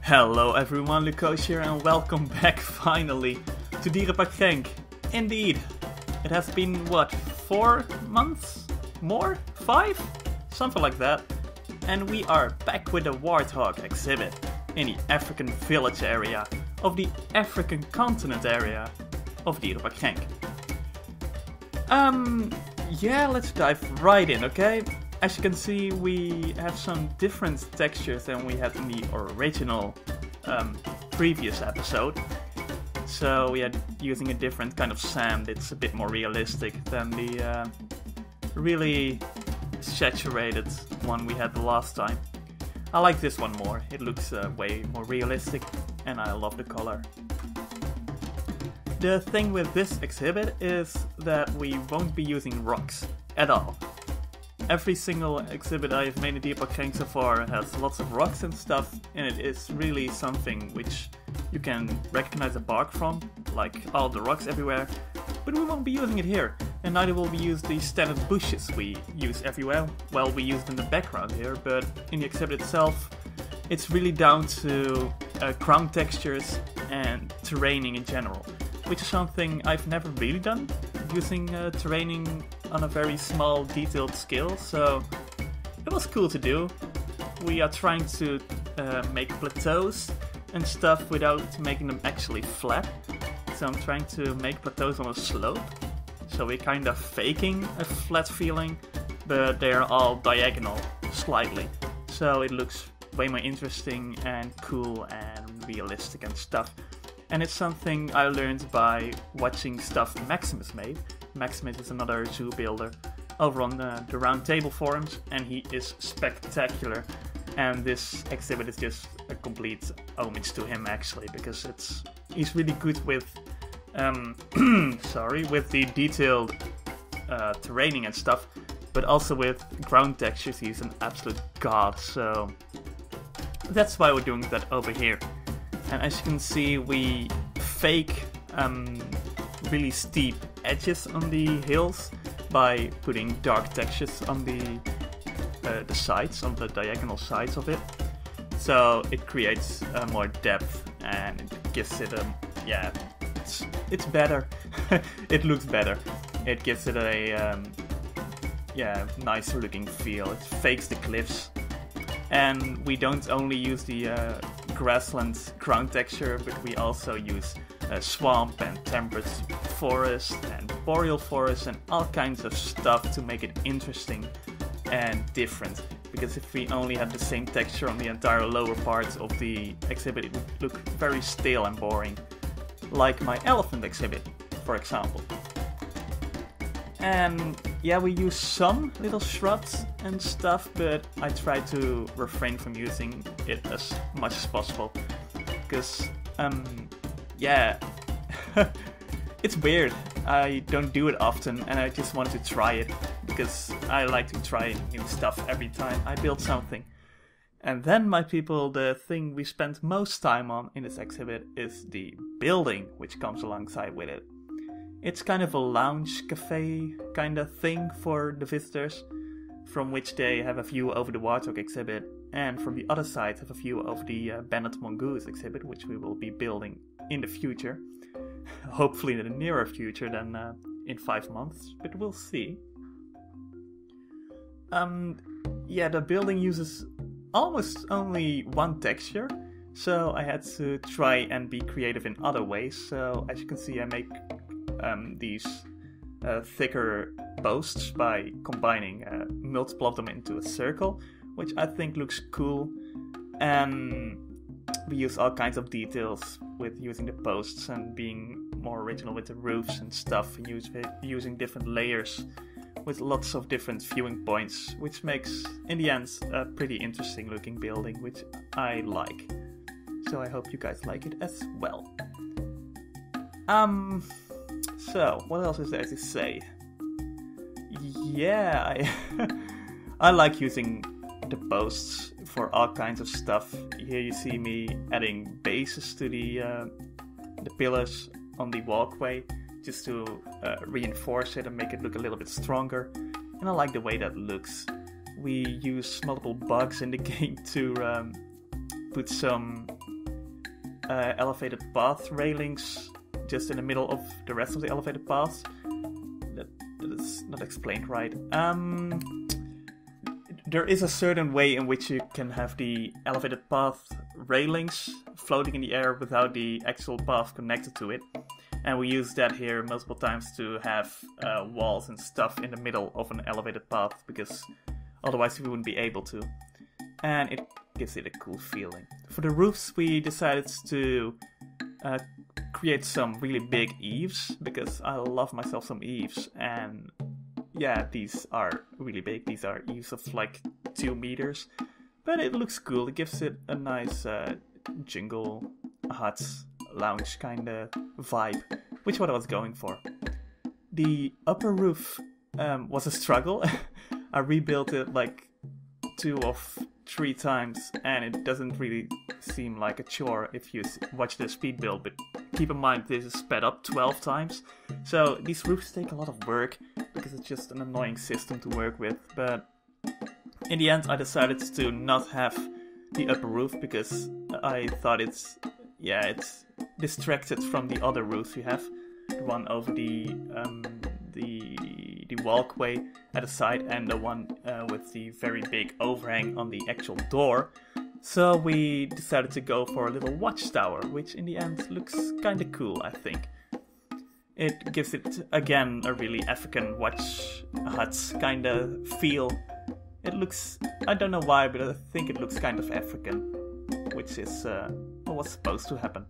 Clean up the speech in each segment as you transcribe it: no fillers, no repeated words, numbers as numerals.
Hello everyone, Lucas here and welcome back finally to Dierenpark Genk. Indeed, it has been 4 months? More? 5? Something like that. And we are back with the Warthog exhibit in the African village area of the African continent area of Dierenpark Genk. Let's dive right in, okay? As you can see, we have some different textures than we had in the original previous episode. So we are using a different kind of sand. It's a bit more realistic than the really saturated one we had the last time. I like this one more. It looks way more realistic and I love the color. The thing with this exhibit is that we won't be using rocks at all. Every single exhibit I've made in Dierenpark Genk so far has lots of rocks and stuff, and it is really something which you can recognize a bark from, like all the rocks everywhere, but we won't be using it here, and neither will we use the standard bushes we use everywhere. Well, we use them in the background here, but in the exhibit itself, it's really down to ground textures and terraining in general, which is something I've never really done, using terraining on a very small detailed scale, so it was cool to do. We are trying to make plateaus and stuff without making them actually flat, so I'm trying to make plateaus on a slope, so we're kind of faking a flat feeling, but they're all diagonal slightly, so it looks way more interesting and cool and realistic and stuff. And it's something I learned by watching stuff Maximus made. Maximus is another zoo builder over on the Round Table forums, and he is spectacular. And this exhibit is just a complete homage to him, actually, because he's really good with with the detailed terraining and stuff, but also with ground textures. He's an absolute god. So that's why we're doing that over here. And as you can see, we fake really steep edges on the hills by putting dark textures on the sides, on the diagonal sides of it. So it creates more depth and it gives it it's better. It looks better. It gives it a nicer looking feel. It fakes the cliffs. And we don't only use the grassland ground texture, but we also use swamp and temperate forest and boreal forest and all kinds of stuff to make it interesting and different. Because if we only had the same texture on the entire lower part of the exhibit, it would look very stale and boring. Like my elephant exhibit, for example. And yeah, we use some little shrubs and stuff, but I try to refrain from using it as much as possible. Because, it's weird. I don't do it often, and I just wanted to try it. Because I like to try new stuff every time I build something. And then, my people, the thing we spent most time on in this exhibit is the building, which comes alongside with it. It's kind of a lounge cafe kind of thing for the visitors, from which they have a view over the Warthog exhibit, and from the other side have a view of the Banded Mongoose exhibit, which we will be building in the future. Hopefully in the nearer future than in 5 months, but we'll see. The building uses almost only one texture, so I had to try and be creative in other ways. So as you can see, I make these thicker posts by combining multiple of them into a circle, which I think looks cool. And we use all kinds of details with using the posts and being more original with the roofs and stuff, and using different layers with lots of different viewing points, which makes, in the end, a pretty interesting looking building, which I like. So I hope you guys like it as well. So, what else is there to say? Yeah, I like using the posts for all kinds of stuff. Here you see me adding bases to the pillars on the walkway, just to reinforce it and make it look a little bit stronger. And I like the way that looks. We use multiple bugs in the game to put some elevated path railings just in the middle of the rest of the elevated paths. That is not explained right. There is a certain way in which you can have the elevated path railings floating in the air without the actual path connected to it. And we use that here multiple times to have walls and stuff in the middle of an elevated path, because otherwise we wouldn't be able to. And it gives it a cool feeling. For the roofs, we decided to create some really big eaves, because I love myself some eaves. And yeah, these are really big. These are eaves of like 2 meters. But it looks cool. It gives it a nice jingle huts lounge kind of vibe, which is what I was going for. The upper roof was a struggle. I rebuilt it like 2 or 3 times, and it doesn't really seem like a chore if you watch the speed build, but keep in mind this is sped up 12 times, so these roofs take a lot of work because it's just an annoying system to work with. But in the end I decided to not have the upper roof because I thought it's distracted from the other roofs you have, the one over the walkway at the side and the one with the very big overhang on the actual door. So we decided to go for a little watchtower, which in the end looks kinda cool, I think. It gives it again a really African watch huts kinda feel. It looks, I don't know why, but I think it looks kind of African, which is what's supposed to happen.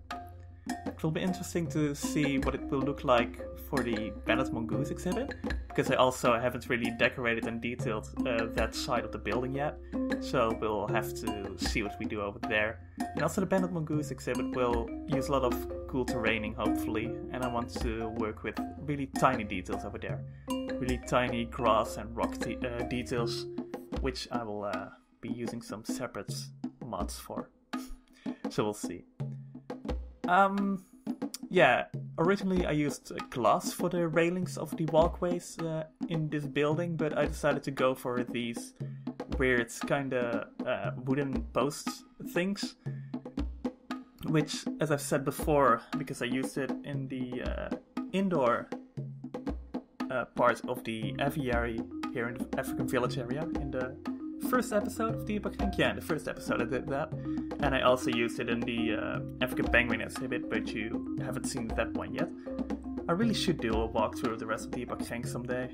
It will be interesting to see what it will look like for the Bandit Mongoose exhibit, because I also haven't really decorated and detailed that side of the building yet, so we'll have to see what we do over there. And also the Bandit Mongoose exhibit will use a lot of cool terraining, hopefully, and I want to work with really tiny details over there. Really tiny grass and rock details, which I will be using some separate mods for. So we'll see. Yeah, originally I used glass for the railings of the walkways in this building, but I decided to go for these weird kinda wooden post things, which, as I've said before, because I used it in the indoor part of the aviary here in the African village area in the first episode of the Epoch Tank. Yeah, in the first episode I did that. And I also used it in the African Penguin exhibit, but you haven't seen that one yet. I really should do a walkthrough of the rest of the Epoch Tank someday.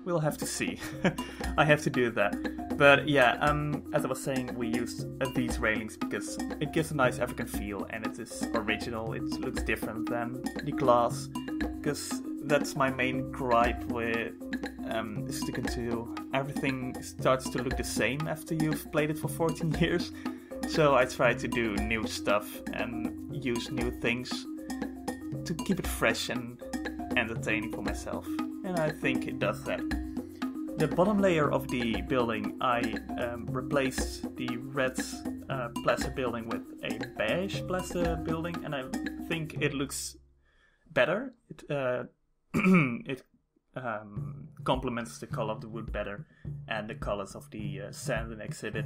We'll have to see. I have to do that. But yeah, as I was saying, we used these railings because it gives a nice African feel and it is original. It looks different than the glass, because that's my main gripe with Stick 2. Everything starts to look the same after you've played it for 14 years. So I try to do new stuff and use new things to keep it fresh and entertaining for myself. And I think it does that. The bottom layer of the building, I replaced the red plaster building with a beige plaster building, and I think it looks better. It complements the color of the wood better and the colors of the sand in the exhibit.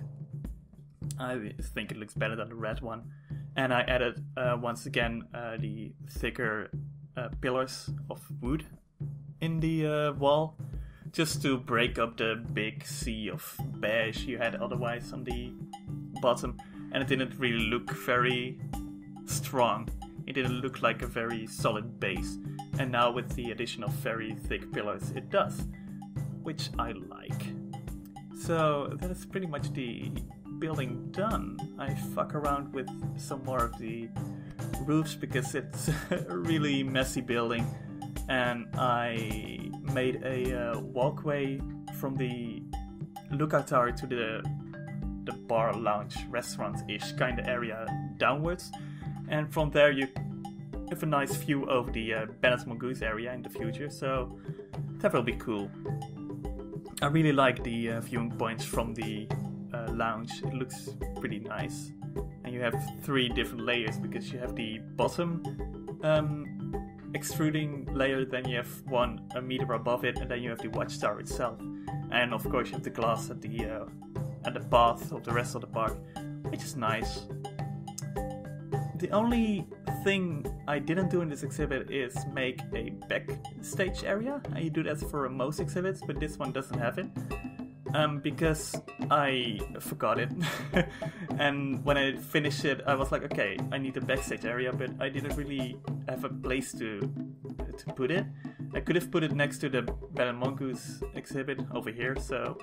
I think it looks better than the red one. And I added, once again, the thicker pillars of wood in the wall, just to break up the big sea of beige you had otherwise on the bottom. And it didn't really look very strong. It didn't look like a very solid base. And now with the addition of very thick pillars, it does, which I like. So that is pretty much the building done. I fuck around with some more of the roofs because it's a really messy building, and I made a walkway from the lookout tower to the bar, lounge, restaurant-ish kind of area downwards, and from there you have a nice view over the Bandit Mongoose area in the future, so that will be cool. I really like the viewing points from the lounge. It looks pretty nice, and you have 3 different layers because you have the bottom extruding layer, then you have one a meter above it, and then you have the watchtower itself, and of course you have the glass at the path of the rest of the park, which is nice. The only thing I didn't do in this exhibit is make a backstage area. I do that for most exhibits, but this one doesn't have it. Because I forgot it. And when I finished it, I was like, okay, I need a backstage area, but I didn't really have a place to put it. I could have put it next to the Ben & Mongoose exhibit over here,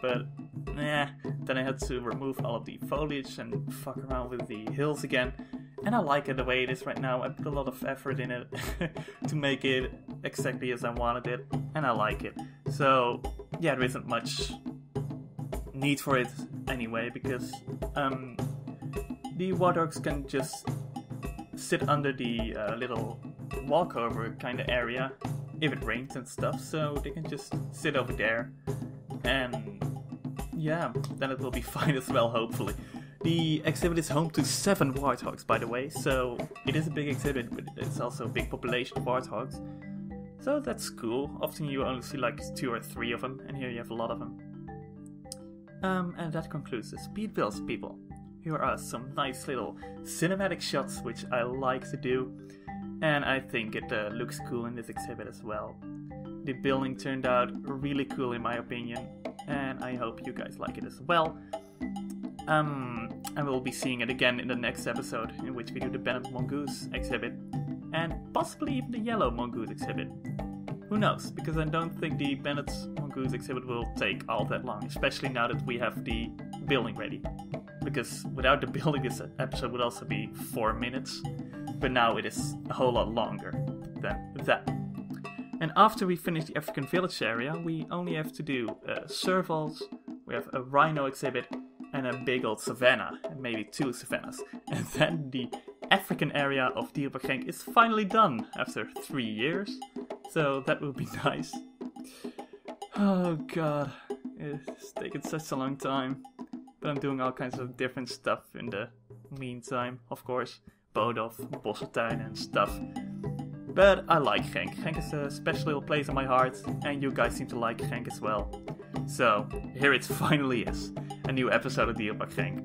but then I had to remove all of the foliage and fuck around with the hills again. And I like it the way it is right now. I put a lot of effort in it to make it exactly as I wanted it, and I like it. So yeah, there isn't much need for it anyway, because the warthogs can just sit under the little walkover kind of area if it rains and stuff, so they can just sit over there, and yeah, then it will be fine as well, hopefully. The exhibit is home to 7 warthogs, by the way, so it is a big exhibit, but it's also a big population of warthogs, so that's cool. Often you only see like 2 or 3 of them, and here you have a lot of them. And that concludes the speed builds, people. Here are some nice little cinematic shots, which I like to do, and I think it looks cool in this exhibit as well. The building turned out really cool in my opinion, and I hope you guys like it as well. And we'll be seeing it again in the next episode, in which we do the Ben & Mongoose exhibit, and possibly even the Yellow Mongoose exhibit. Who knows, because I don't think the Ben & Mongoose exhibit will take all that long, especially now that we have the building ready. Because without the building, this episode would also be 4 minutes, but now it is a whole lot longer than that. And after we finish the African village area, we only have to do servals, we have a rhino exhibit, and a big old savanna, and maybe 2 savannas. And then the African area of Dierenpark Genk is finally done after 3 years. So that will be nice. Oh god, it's taken such a long time. But I'm doing all kinds of different stuff in the meantime, of course. Bodhof, Bosseltuin and stuff. But I like Genk. Genk is a special little place in my heart, and you guys seem to like Genk as well. So, here it finally is. A new episode of Dierenpark Genk.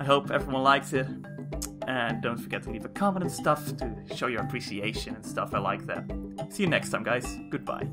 I hope everyone likes it. And don't forget to leave a comment and stuff to show your appreciation and stuff. I like that. See you next time, guys. Goodbye.